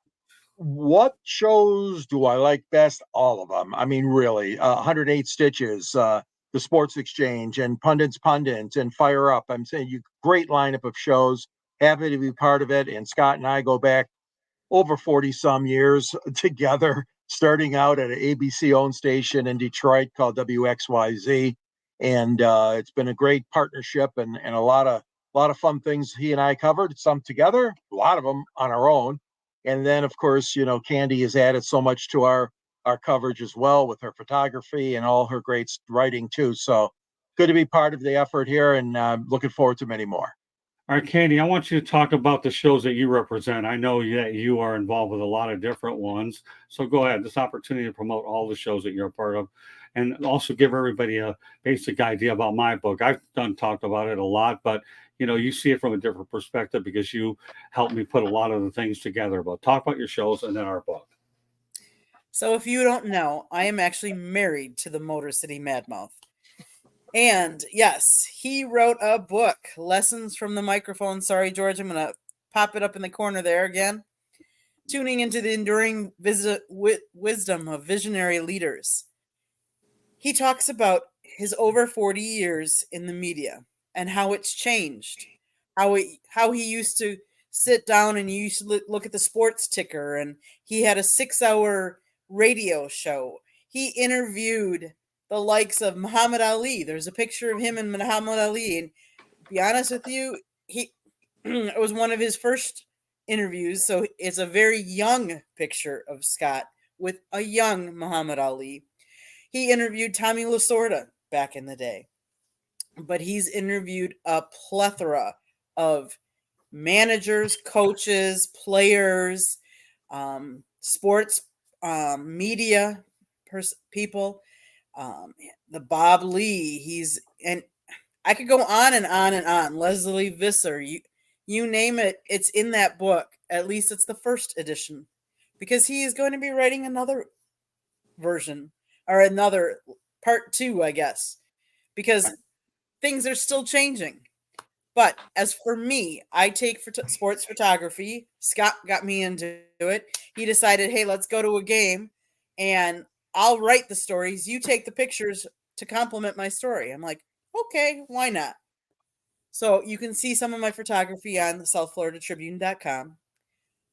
what shows do I like best? All of them. I mean, really, 108 Stitches, the Sports Exchange, and Pundit's Pundit, and Fire Up. I'm saying you great lineup of shows. Happy to be part of it. And Scott and I go back over 40 some years together, starting out at an ABC owned station in Detroit called WXYZ. And it's been a great partnership and a lot of fun things he and I covered, some together, a lot of them on our own. And then, of course, Candy has added so much to our coverage as well with her photography and all her great writing, too. So good to be part of the effort here, and looking forward to many more. All right, Candy, I want you to talk about the shows that you represent. I know that you are involved with a lot of different ones. So go ahead. This opportunity to promote all the shows that you're a part of and also give everybody a basic idea about my book. I've talked about it a lot, but you see it from a different perspective because you helped me put a lot of the things together. But talk about your shows and then our book. So if you don't know, I am actually married to the Motor City Madmouth. And yes, he wrote a book, Lessons from the Microphone. Sorry, George, I'm going to pop it up in the corner there again. Tuning into the enduring wisdom of visionary leaders. He talks about his over 40 years in the media and how it's changed. How he used to sit down and you used to look at the sports ticker, and he had a 6-hour radio show. He interviewed the likes of Muhammad Ali. There's a picture of him and Muhammad Ali. And to be honest with you, it was one of his first interviews. So it's a very young picture of Scott with a young Muhammad Ali. He interviewed Tommy Lasorda back in the day. But he's interviewed a plethora of managers, coaches, players, sports media people. The Bob Lee, and I could go on and on and on. Leslie Visser, you name it, it's in that book. At least it's the first edition, because he is going to be writing another version or another part 2, I guess, because things are still changing. But as for me, I take sports photography. Scott got me into it. He decided, hey, let's go to a game and I'll write the stories. You take the pictures to complement my story. I'm like, okay, why not? So you can see some of my photography on southfloridatribune.com.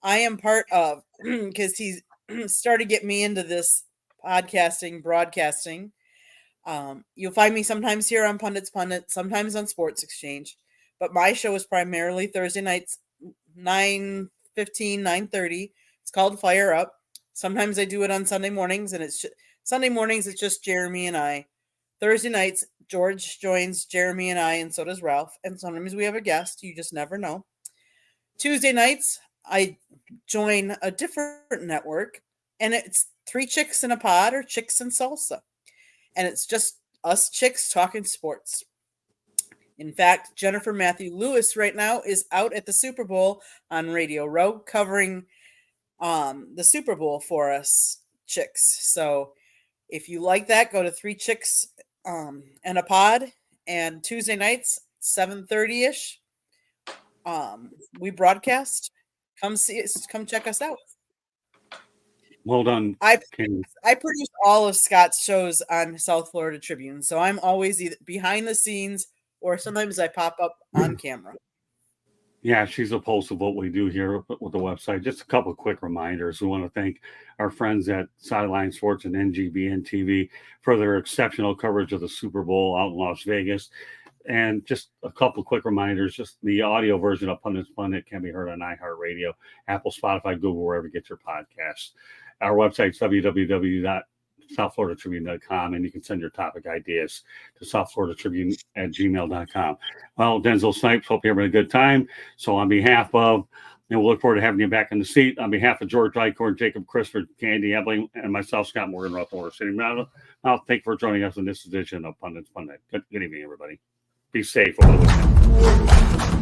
I am part of, because he's started getting me into this podcasting, broadcasting. You'll find me sometimes here on Pundit's Pundit, sometimes on Sports Exchange. But my show is primarily Thursday nights, 9:15, 9:30. It's called Fire Up. Sometimes I do it on Sunday mornings, and it's Sunday mornings, it's just Jeremy and I. Thursday nights, George joins Jeremy and I, and so does Ralph. And sometimes we have a guest. You just never know. Tuesday nights, I join a different network, and it's 3 Chicks in a Pod or Chicks and Salsa. And it's just us chicks talking sports. In fact, Jennifer Matthew Lewis right now is out at the Super Bowl on Radio Row covering the Super Bowl for us chicks. So if you like that, go to 3 Chicks and a Pod, and Tuesday nights 7:30ish. We broadcast. Come see us. Come check us out. Well done, I Kenny. produce all of Scott's shows on South Florida Tribune, so I'm always either behind the scenes or sometimes I pop up on camera. Yeah, she's a pulse of what we do here with the website. Just a couple of quick reminders. We want to thank our friends at Sideline Sports and NGBN TV for their exceptional coverage of the Super Bowl out in Las Vegas. And just a couple of quick reminders. Just the audio version of Pundits Pundit can be heard on iHeartRadio, Apple, Spotify, Google, wherever you get your podcasts. Our website's www.southfloridatribune.com, and you can send your topic ideas to southfloridatribune@gmail.com. Well, Denzel Snipes, hope you're having a good time. So on behalf of, and we'll look forward to having you back in the seat. On behalf of George Eichhorn, Jacob Christopher, Candy Ebling, and myself, Scott Morgan, Ruffalo, sitting around. Thank you for joining us in this edition of Pundits Pundit. Good evening, everybody. Be safe over the weekend.